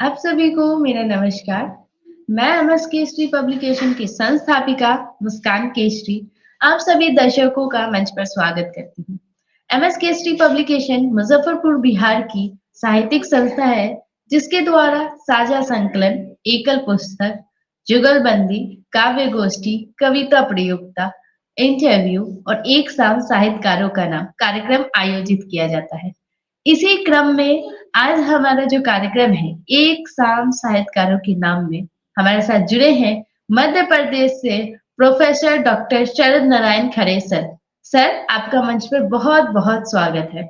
आप सभी को मेरा नमस्कार। मैं एमएस केसरी पब्लिकेशन की संस्थापिका मुस्कान केसरी आप सभी दर्शकों का मंच पर स्वागत करती हूँ। एमएस केसरी पब्लिकेशन मुजफ्फरपुर बिहार की साहित्यिक संस्था है जिसके द्वारा साझा संकलन, एकल पुस्तक, जुगलबंदी, काव्य गोष्ठी, कविता प्रयोक्ता, इंटरव्यू और एक साथ साहित्यकारों का नाम कार्यक्रम आयोजित किया जाता है। इसी क्रम में आज हमारा जो कार्यक्रम है एक शाम साहित्यकारों के नाम में हमारे साथ जुड़े हैं मध्य प्रदेश से प्रोफेसर डॉक्टर शरद नारायण खरे सर। सर आपका मंच पर बहुत बहुत स्वागत है।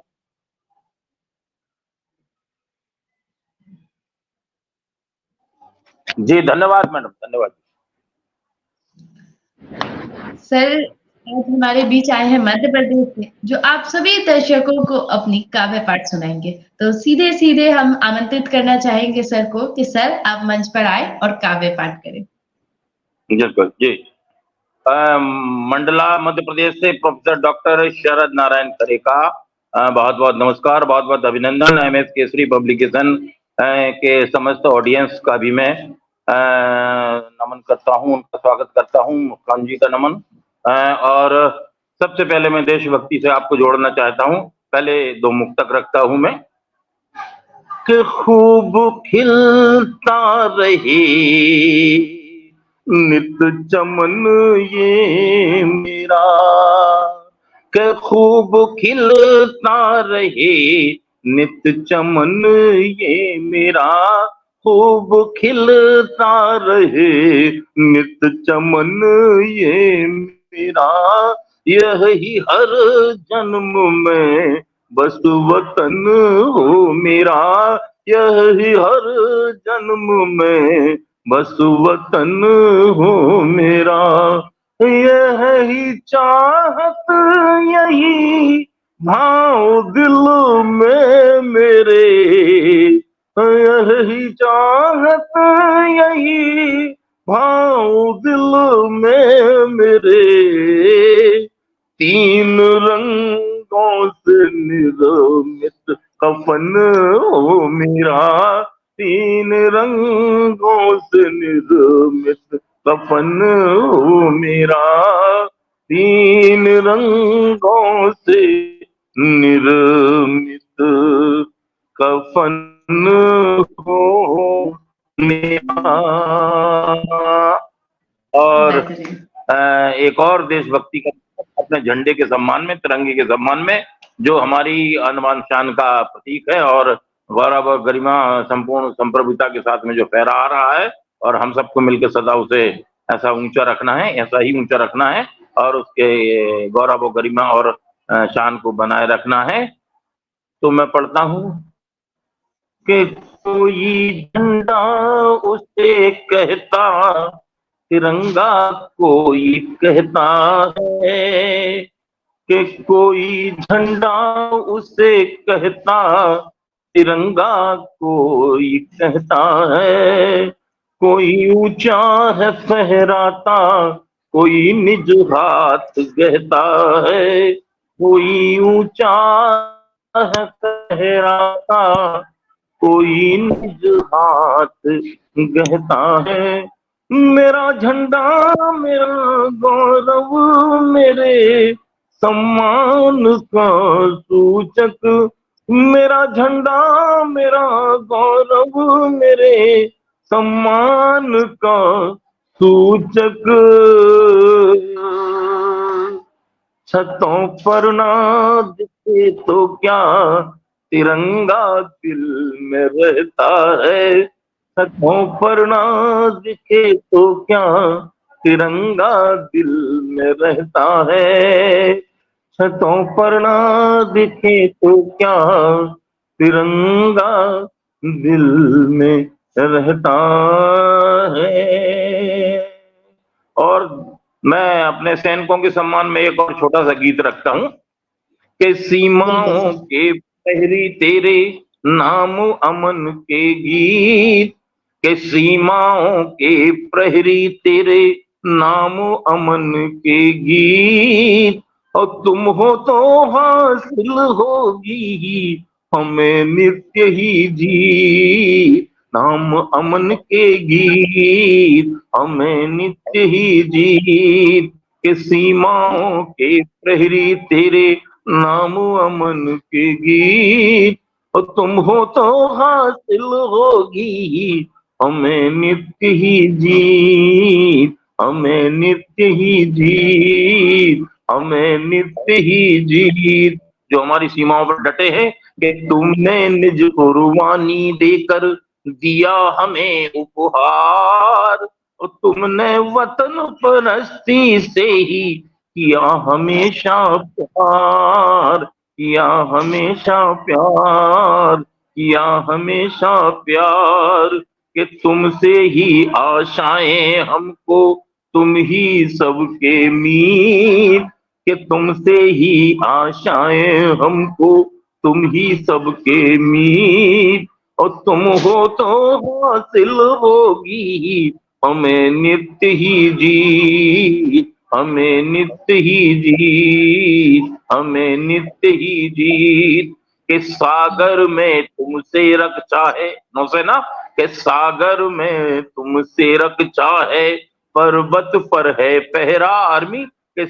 जी धन्यवाद मैडम, धन्यवाद। सर आज हमारे बीच आए हैं मध्य प्रदेश से जो आप सभी दर्शकों को अपनी काव्य पाठ सुनाएंगे। तो सीधे सीधे हम आमंत्रित करना चाहेंगे सर को कि सर आप मंच पर आए और काव्य पाठ करें। जी मंडला मध्य प्रदेश से प्रोफेसर डॉक्टर शरद नारायण खरे का बहुत बहुत नमस्कार, बहुत बहुत अभिनंदन। एमएस केसरी पब्लिकेशन के समस्त ऑडियंस का भी मैं नमन करता हूं, उनका स्वागत करता हूं। मुस्कान जी का नमन। और सबसे पहले मैं देशभक्ति से आपको जोड़ना चाहता हूं। पहले दो मुक्तक रखता हूं मैं कि खूब खिलता रहे नित चमन ये मेरा, के खूब खिलता रहे नित चमन ये मेरा, खूब खिलता रहे नित चमन ये मेरा, यही हर जन्म में बस वतन हो मेरा, यही हर जन्म में बस वतन हो मेरा, यही चाहत यही भाव दिल में मेरे, यही चाहत यही भाव दिल में मेरे, तीन रंगों से निर्मित कफन हो मेरा, तीन रंगों से निर्मित कफन हो मेरा, तीन रंगों से निर्मित कफन हो मेरा। और एक और देशभक्ति का अपने झंडे के सम्मान में, तिरंगे के सम्मान में, जो हमारी आन शान का प्रतीक है और गौरव और गरिमा संपूर्ण संप्रभुता के साथ में जो फहरा आ रहा है, और हम सबको मिलकर सदा उसे ऐसा ऊंचा रखना है, ऐसा ही ऊंचा रखना है और उसके गौरव और गरिमा और शान को बनाए रखना है। तो मैं पढ़ता हूँ कि कोई झंडा उसे कहता तिरंगा कोई कहता है, कि कोई झंडा उसे कहता तिरंगा कोई कहता है, कोई ऊंचा है फहराता कोई निज हाथ गहता है, कोई ऊंचा है फहराता कोई निज हाथ गहता है, मेरा झंडा मेरा गौरव मेरे सम्मान का सूचक, मेरा झंडा मेरा गौरव मेरे सम्मान का सूचक, छतों पर ना दिखे तो क्या तिरंगा दिल में रहता है, छतों पर ना दिखे तो क्या तिरंगा दिल में रहता है, छतों पर ना दिखे तो क्या तिरंगा दिल में रहता है। और मैं अपने सैनिकों के सम्मान में एक और छोटा सा गीत रखता हूं कि सीमाओं के प्रहरी तेरे नाम अमन के गीत, के सीमाओं के प्रहरी तेरे नाम अमन के गीत, और तुम हो तो हासिल होगी हमें नित्य ही जीत, नाम अमन के गीत हमें नित्य ही जीत के सीमाओं के प्रहरी तेरे नाम अमन के गीत और तुम हो तो हासिल होगी हमें नित्य ही जीत हमें नित्य ही जीत हमें नित्य ही जीत। जो हमारी सीमाओं पर डटे हैं कि तुमने निज कुर्बानी देकर दिया हमें उपहार और तुमने वतन परस्ती से ही किया हमेशा प्यार किया हमेशा प्यार किया हमेशा प्यार कि तुमसे ही आशाएं हमको तुम ही सबके मीत कि तुमसे ही आशाएं हमको तुम ही सबके मीत और तुम हो तो हासिल होगी हमें नित्य ही जीत हमें नित्य ही जीत हमें नित्य ही जीत कि सागर में तुमसे रख चाहे नौसेना के सागर में तुमसे रख चाहे पर्वत पर है पहरा आर्मी के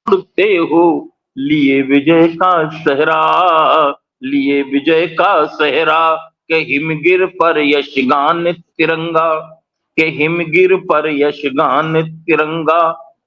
उड़ते हो लिए विजय का सहरा लिए विजय का सहरा के हिमगिर पर यशगान तिरंगा के हिमगिर पर यशगान तिरंगा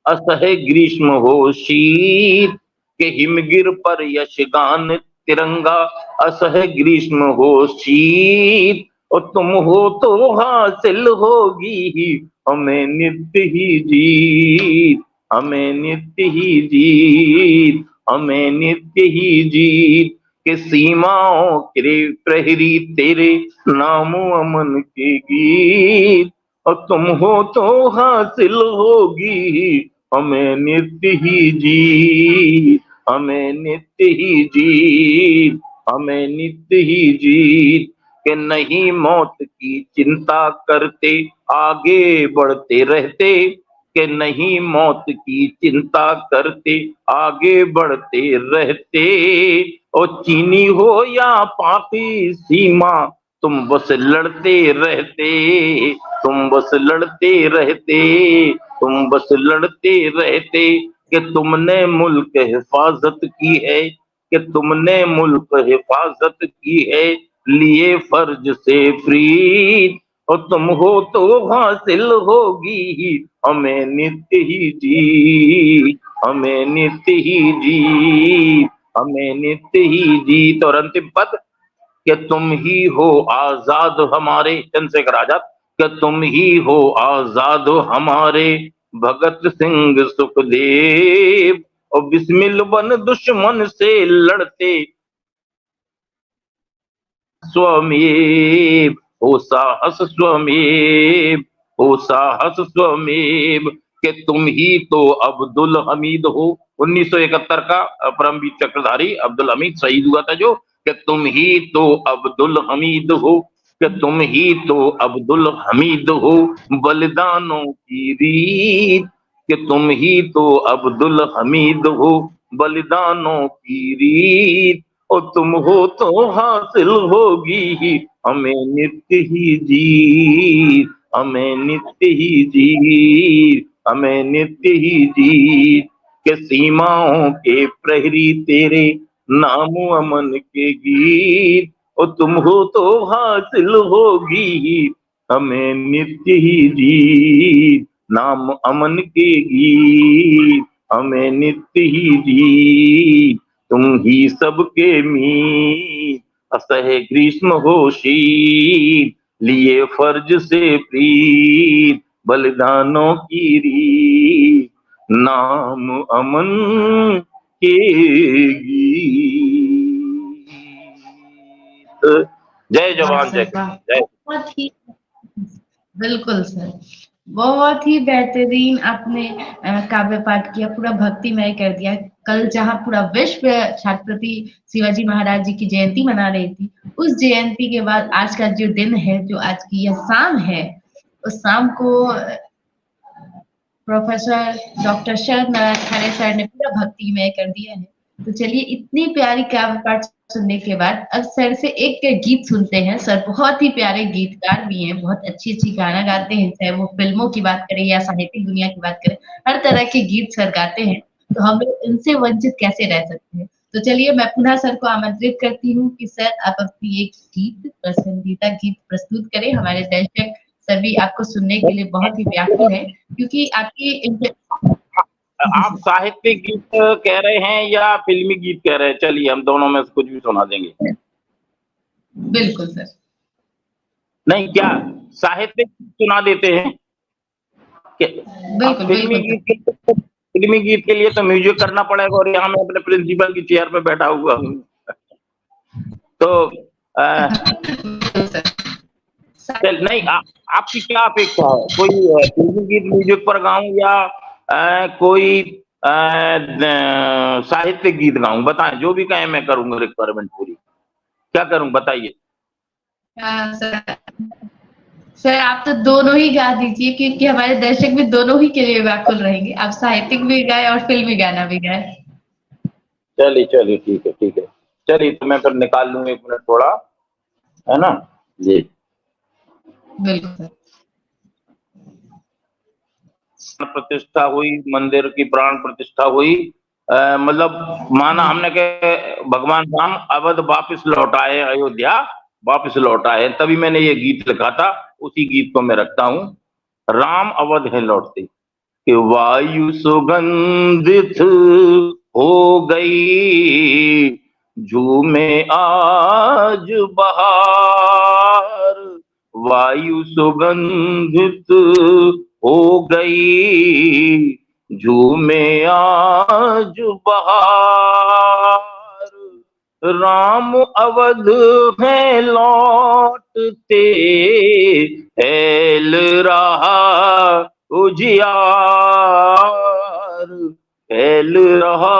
असह ग्रीष्म हो शीत के हिमगिर पर यशगान तिरंगा असह ग्रीष्म हो शीत और तुम हो तो हासिल होगी हमें नित्य ही जीत हमें नित्य ही जीत हमें नित्य ही जीत के सीमाओं के प्रहरी तेरे नामो अमन के गीत और तुम हो तो हासिल होगी हमें नित्य ही जीत हमें नित्य ही जीत हमें नित्य ही जीत कि नहीं मौत की चिंता करते आगे बढ़ते रहते कि नहीं मौत की चिंता करते आगे बढ़ते रहते और चीनी हो या पापी सीमा तुम बस लड़ते रहते तुम बस लड़ते रहते तुम बस लड़ते रहते कि तुमने मुल्क हिफाजत की है कि तुमने मुल्क हिफाजत की है लिए फर्ज से फ्री और तुम हो तो हासिल होगी हमें नित्य ही जीत हमें नित्य ही जीत हमें नित्य ही जीत। और अंतिम पद कि तुम ही हो आजाद हमारे चंद्रशेखर आजाद कि तुम ही हो आजाद हमारे भगत सिंह सुखदेव और बिस्मिल बन दुश्मन से लड़ते स्वमेव हो साहस स्वमेव हो साहस स्वमेव कि तुम ही तो अब्दुल हमीद हो 1971 का परमवीर चक्रधारी अब्दुल हमीद शहीद हुआ था जो कि तुम ही तो अब्दुल हमीद हो कि तुम ही तो अब्दुल हमीद हो बलिदानों की रीत कि तुम ही तो अब्दुल हमीद हो बलिदानों की रीत और तुम हो तो हासिल होगी हमें नित्य ही जीत हमें नित्य ही जीत हमें नित्य ही जीत के सीमाओं के प्रहरी तेरे नामो अमन के गीत और तुम हो तो हासिल होगी हमें नित्य ही जीत नाम अमन के गीत हमें नित्य ही जीत तुम ही सबके मीत असह ग्रीष्म हो शीत लिए फर्ज से प्रीत बलिदानों की रीत नाम अमन के गीत। जय जवान जय किसान जय। बहुत ही बिल्कुल सर बहुत ही बेहतरीन आपने काव्य पाठ किया पूरा भक्तिमय कर दिया। कल जहाँ पूरा विश्व छत्रपति शिवाजी महाराज जी की जयंती मना रही थी उस जयंती के बाद आज का जो दिन है जो आज की यह शाम है उस शाम को प्रोफेसर डॉक्टर शरद नारायण खरे सर ने पूरा भक्तिमय कर दिया है। तो चलिए इतनी प्यारी काव्य पाठ सुनने के बाद अब सर से एक गीत सुनते हैं। सर बहुत ही प्यारे गीतकार भी हैं, बहुत अच्छी-अच्छी गाना गाते हैं, चाहे वो फ़िल्मों की बात करें या साहित्यिक दुनिया की बात करें, हर तरह के गीत सर गाते हैं, तो हम लोग इनसे वंचित कैसे रह सकते हैं। तो चलिए मैं पुनः सर को आमंत्रित करती हूँ कि सर आप अपनी एक गीत, पसंदीदा गीत प्रस्तुत करें। हमारे दर्शक सभी आपको सुनने के लिए बहुत ही व्याकुल हैं, क्योंकि आपकी इंट जी आप सर। साहित्यिक गीत कह रहे हैं या फ़िल्मी गीत कह रहे हैं? चलिए हम दोनों में से कुछ भी सुना देंगे। बिल्कुल सर। नहीं, क्या साहित्यिक सुना देते हैं? अब बिल्कुल, बिल्कुल सर। फ़िल्मी गीत के लिए तो म्यूज़िक करना पड़ेगा और यहाँ मैं अपने प्रिंसिपल की चेयर पे बैठा हुआ हूँ। तो अ, बिल्कुल सर। चल नहीं आपकी क्या अपेक्षा है? कोई फ़िल्मी गीत म्यूज़िक पर गाऊँ या कोई साहित्यिक गीत गाऊँ? बताएँ, जो भी कहें मैं करूँगा रिक्वायरमेंट पूरी। क्या करूँ बताइए? सर सर आप तो दोनों ही गा दीजिए क्योंकि हमारे दर्शक भी दोनों ही के लिए व्याकुल रहेंगे। आप साहित्यिक भी गाएँ और फ़िल्मी गाना भी गाएँ। चलिए ठीक है, ठीक है। चलिए तो मैं फिर निकाल लूँ 1 मिनट थोड़ा, है ना? जी। बिल्कुल सर। प्रतिष्ठा हुई, मंदिर की प्राण प्रतिष्ठा हुई। मतलब माना जी। हमने कि भगवान राम अवध वापस लौट आए, अयोध्या वापस लौट आए, तभी मैंने ये गीत लिखा था, उसी गीत को मैं रखता हूँ। राम अवध है लौटते, कि वायु सुगंधित हो गई, झूमे आज बहार, वायु सुगंधित हो गई, झूमे आज बहार, राम अवध में लौटते, फैल रहा उजियार, फैल रहा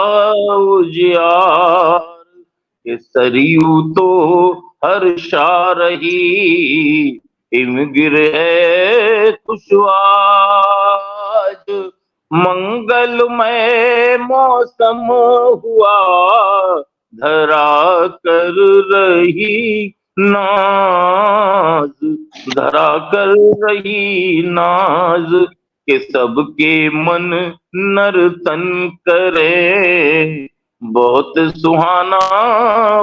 उजियार, ये सरयू तो हर्षा रही, हिमगिर है कुशवाज, मंगलमय मौसम हुआ, धरा कर रही नाज, धरा कर रही नाज, के सबके मन नर्तन करे, बहुत सुहाना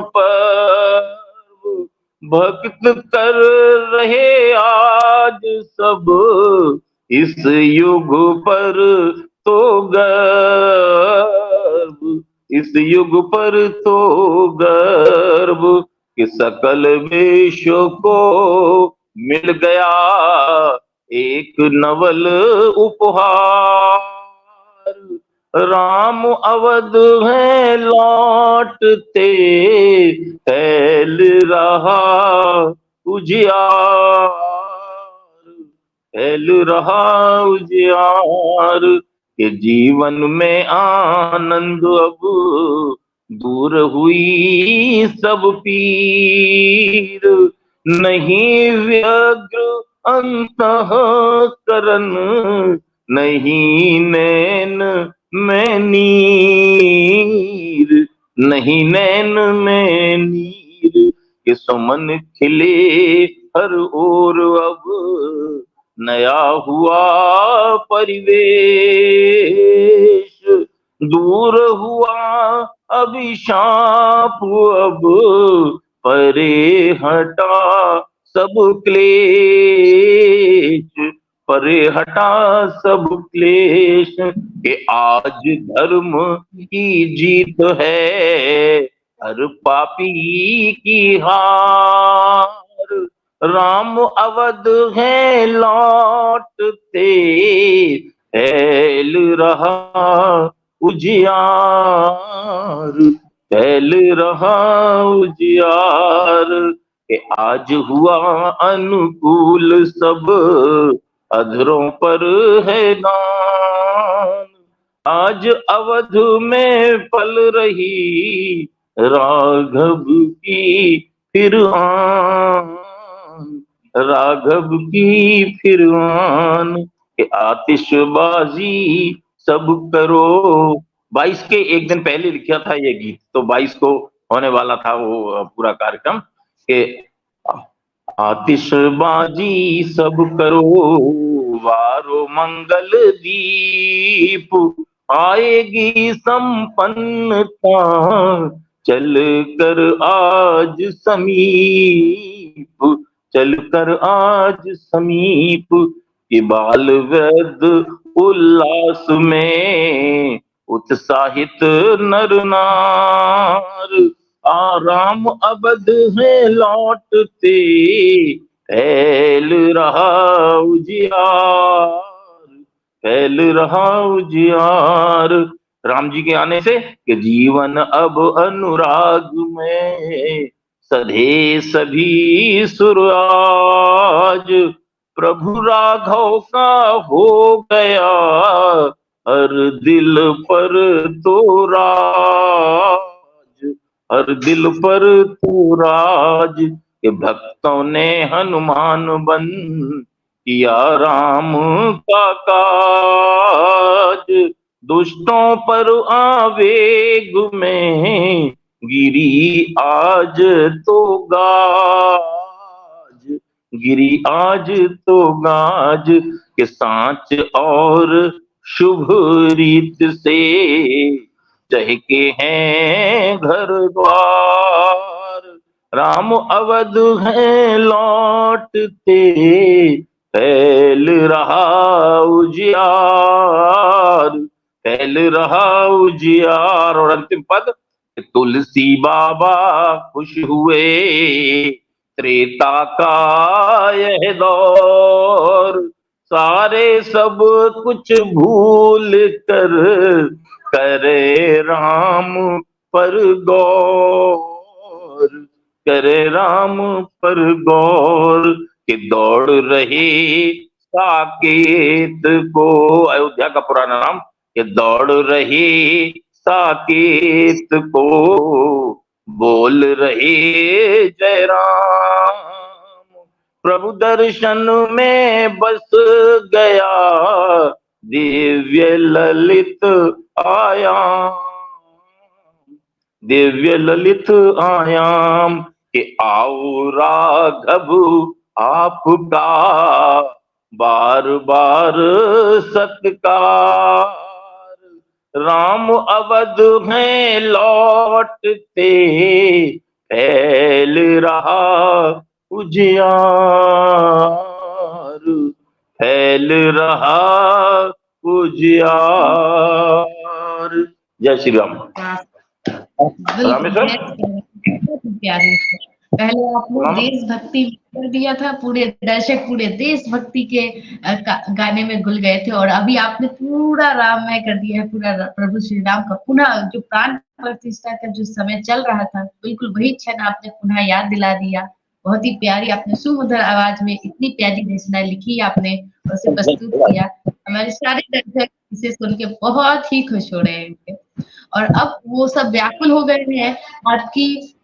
पर्व, भक्त कर रहे आज सब, इस युग पर तो गर्व, इस युग पर तो गर्व, कि सकल विश्व को मिल गया एक नवल उपहार, राम अवध है लौटते, फैल रहा उजियार, फैल रहा उजियार, के जीवन में आनंद अब दूर हुई सब पीर, नहीं व्यग्र अंतःकरण, नहीं नैन में नीर, नहीं नैन में नीर, के सुमन खिले हर ओर अब, नया हुआ परिवेश, दूर हुआ अभिशाप अब, परे हटा सब क्लेश, परे हटा सब क्लेश, के आज धर्म की जीत है, हर पापी की हार, राम अवध है लौटते, फैल रहा उजियार, फैल रहा उजियार, के आज हुआ अनुकूल सब, अधरों पर है दान, आज अवध में पल रही राघव की फिर आन, राघव की फिर आन, के आतिशबाजी सब करो, 22 के एक दिन पहले लिखा था ये गीत, तो 22 को होने वाला था वो पूरा कार्यक्रम के आतिशबाजी सब करो वारो मंगल दीप, आएगी संपन्नता चल कर आज समीप, चल कर आज समीप, कि बाल वेद उल्लास में उत्साहित नर नार, आराम अवध है लौटते फैल रहा उजियार, फैल रहा उजियार। राम जी के आने से कि जीवन अब अनुराग में सधे सभी सुराज, प्रभु राघव का हो गया हर दिल पर तो राज, हर दिल पर तो राज, के भक्तों ने हनुमान बन किया राम का काज, दुष्टों पर आवेग में गिरी आज तो गाज, गिरी आज तो गाज, के सांच और शुभ रीत से चहके हैं घर द्वार, राम अवध है लौटते फैल रहा उजियार, फैल रहा उजियार। और अंतिम पद, तुलसी बाबा खुश हुए त्रेता का यह दौर, सारे सब कुछ भूल कर करे राम पर गौर, करे राम पर गौर, कि दौड़ रहे साकेत को, अयोध्या का पुराना नाम, कि दौड़ रहे साकेत को बोल रहे जय राम, प्रभु दर्शन में बस गया दिव्य ललित आयाम, दिव्य ललित आयाम, के आओ राघव आपका बार बार सत्कार, राम अवध में लौटते फैल रहा उजियार, फैल रहा उजियार। जय श्री राम। रामेश्वर प्यारी, पहले आपने देशभक्ति कर दिया था, पूरे दर्शक पूरे देशभक्ति के गाने में घुल गए थे, और अभी आपने पूरा राममय कर दिया है, पूरा प्रभु श्री राम का पुनः जो प्राण प्रतिष्ठा का जो समय चल रहा था, बिल्कुल वही क्षण आपने पुनः याद दिला दिया। बहुत ही प्यारी, आपने सुमधुर आवाज में इतनी प्यारी रचना लिखी आपने, उसे प्रस्तुत किया। हमारे सारे दर्शक इसे सुन के बहुत ही खुश हो रहे हैं, और अब वो सब व्याकुल हो गए हैं आपकी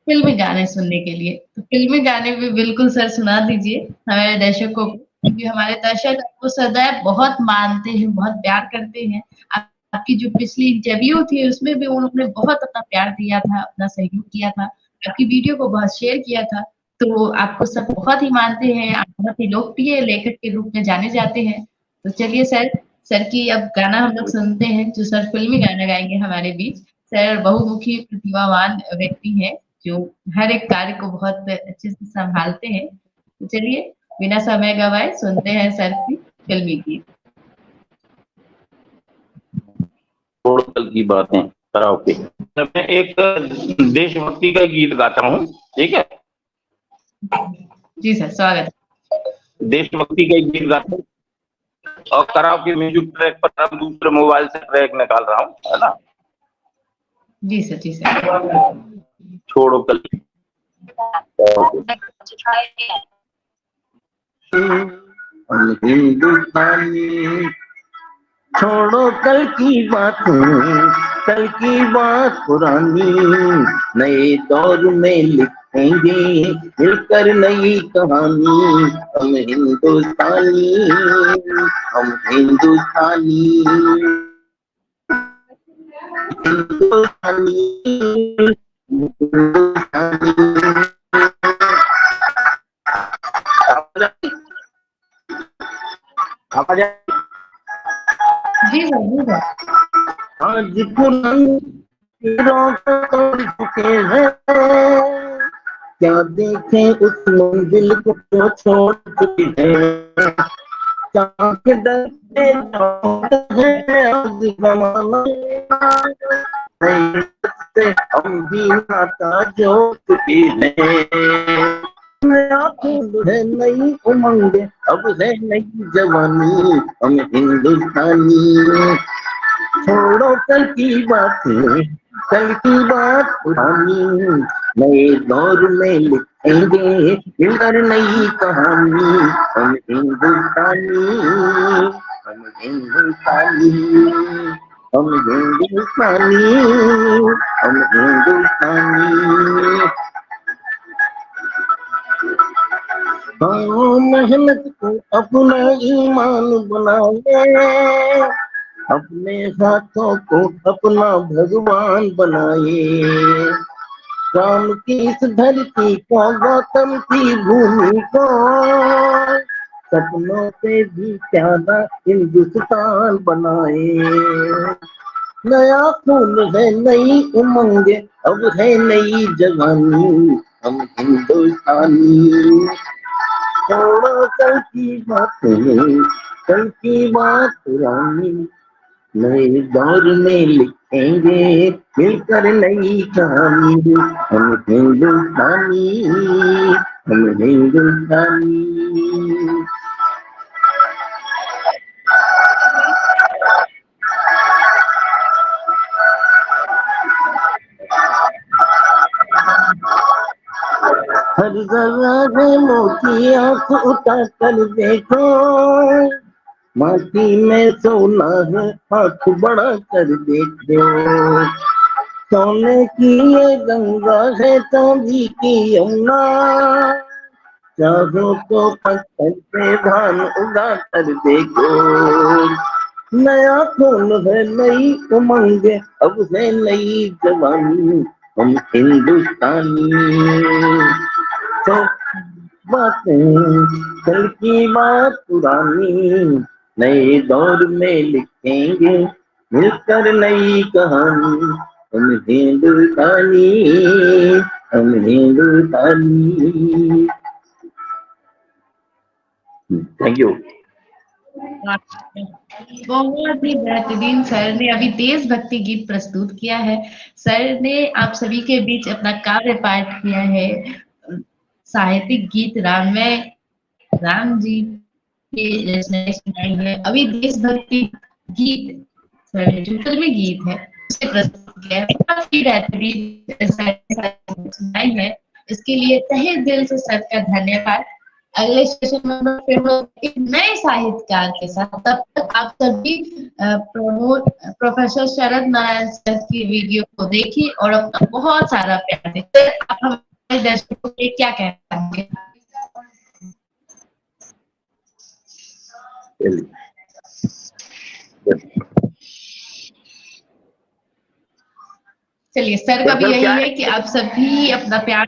फिल्मी गाने सुनने के लिए। तो फिल्मी गाने भी बिल्कुल सर सुना दीजिए हमारे दर्शकों को, क्योंकि हमारे दर्शक आपको सदैव बहुत मानते हैं, बहुत प्यार करते हैं। आपकी जो पिछली इंटरव्यू थी उसमें भी उन्होंने बहुत अपना प्यार दिया था, अपना सहयोग किया था, आपकी वीडियो को बहुत शेयर किया था, तो आपको सब बहुत ही मानते हैं, आप बहुत ही लोकप्रिय लेखक के रूप में जाने जाते हैं। तो चलिए सर की अब गाना हम लोग सुनते हैं, जो सर फिल्मी गाना गाएंगे हमारे बीच। सर बहुमुखी प्रतिभावान व्यक्ति है, जो हर एक कार्य को बहुत अच्छे से संभालते हैं। तो चलिए बिना समय गवाए सुनते हैं सर की फिल्मी गीत। कल की बातें कराओके। मैं एक देशभक्ति का गीत गाता हूँ, ठीक है? जी सर, स्वागत। देशभक्ति का गीत गाता हूँ और कराओके म्यूजिक ट्रैक पर हम दूसरे मोबाइल से ट्रैक निकाल रहा हूँ, है ना? जी सर, जी सर। छोड़ो कल हिंदुस्तानी, छोड़ो कल की बात पुरानी, नए दौर में लिखेंगे मिलकर नई कहानी। हम हिंदुस्तानी, हम हिंदुस्तानी। जी सर, जी सर। आज तोड़ चुके हैं, क्या देखें उस मंजिल को जो छोड़ चुके हैं, चाक डरते हैं अब जमाना से हम भी नाता जो चुके हैं। नया खून है नई उमंग अब है नई जवानी, हम हिंदुस्तानी। छोड़ो कल की बातें, कल की बात पुरानी, नए दौर में लिखेंगे मिलकर नई कहानी, हम हिंदुस्तानी, हम हिंदुस्तानी, हम हिंदुस्तानी, हम हिंदुस्तानी। हाँ, मेहनत को अपना ईमान बनाए, अपने हाथों को अपना भगवान बनाए, राम की इस धरती को गौतम की भूमि को, सपनों से भी ज्यादा हिंदुस्तान बनाए। नया खून है नई उमंग अब है नई जवानी, हम हिंदुस्तानी। छोड़ो कल की बातें, कल की बात पुरानी, नए दौर में लिखेंगे मिलकर नई कहानी, हम हिंदुस्तानी, हम हिंदुस्तानी। हर जगह है मोती आंख उठा कर देखो, माटी में सोना है हाथ बढ़ा कर देखो, सोने की ये गंगा है चांदी की यमुना, चाहो तो पत्थर पे धान उगा कर देखो। नया खून है नई उमंग अब है नई जवानी, हम हिंदुस्तानी। तो बातें कल की बात पुरानी, नए दौर में लिखेंगे मिलकर नई कहानी, हम हिंदुस्तानी, हम हिंदुस्तानी। Thank you. बहुत ही बेहतरीन सर ने अभी देशभक्ति गीत प्रस्तुत किया है। सर ने आप सभी के बीच अपना काव्य पाठ किया है। साहित्यिक गीत राम जी की रचनाएं सुनाई है। अभी देशभक्ति गीत सर ने जो फिल्मी गीत है उसे प्रस्तुत किया है। काफी बेहतरीन सुनाई है। इसके लिए तहे दिल से सर का धन्यवाद। अगले सेशन में फिर हम एक नए साहित्यकार के साथ, तब तक आप सभी प्रोफेसर शरद नारायण सर की वीडियो को देखिए और अपना बहुत सारा प्यार दें। आप हमारे दर्शकों के क्या कहना चाहेंगे? चलिए, सर का भी यही है कि आप सभी अपना प्यार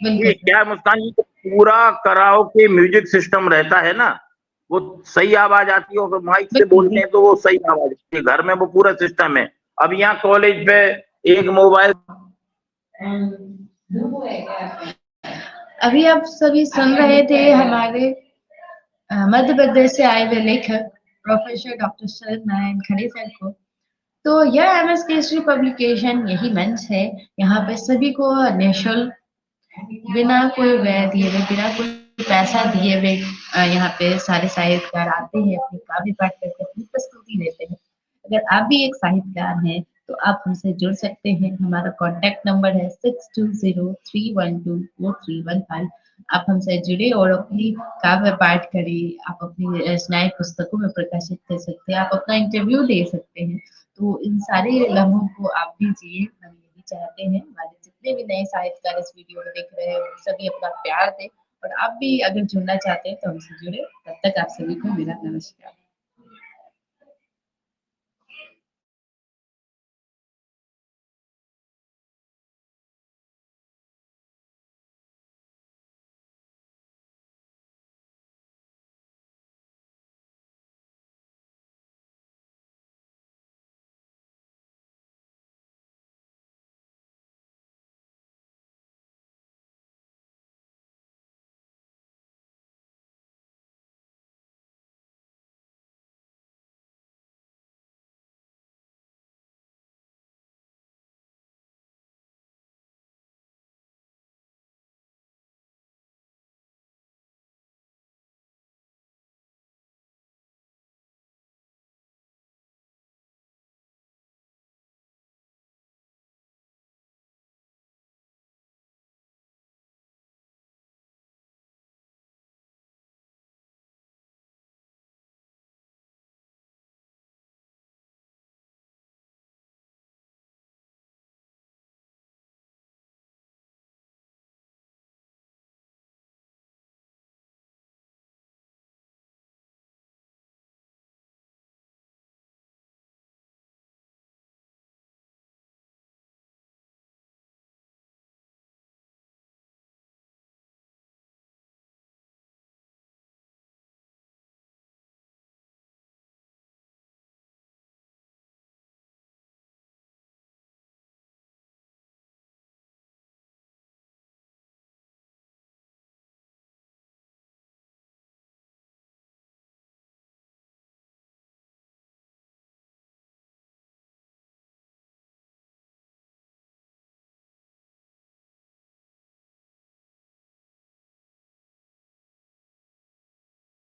ये क्या मुस्कान जी, पूरा कराओके म्यूजिक सिस्टम रहता है ना, वो सही आवाज आती है और माइक से बोलते हैं तो वो सही आवाज आती है। घर में वो पूरा सिस्टम है। अब यहाँ कॉलेज पे एक मोबाइल। अभी आप सभी सुन रहे थे हमारे मध्य प्रदेश से आए हुए लेखक प्रोफेसर डॉक्टर शरद नारायण खड़े सर को। तो यह एमएस केसरी पब्लिकेशन यही मंच है। यहाँ पे सभी को निःशुल्क, बिना कोई व्यय दिए हुए, बिना कोई पैसा दिए हुए यहाँ पे सारे साहित्यकार आते हैं, अपने काव्य पाठ करके अपनी प्रस्तुति देते हैं। अगर आप भी एक साहित्यकार हैं तो आप हमसे जुड़ सकते हैं। हमारा कॉन्टैक्ट नंबर है 6203124315। आप हमसे जुड़े और अपनी काव्य पाठ करें। आप अपनी रचनाएं पुस्तकों में प्रकाशित कर सकते हैं। आप अपना इंटरव्यू दे सकते हैं। तो इन सारे लम्हों को आप भी जिए, हम यही चाहते हैं। हमारे जितने भी नए साहित्यकार इस वीडियो को देख रहे हैं वो सभी अपना प्यार दें, और आप भी अगर जुड़ना चाहते हैं तो हमसे जुड़े। तब तक आप सभी को मेरा नमस्कार।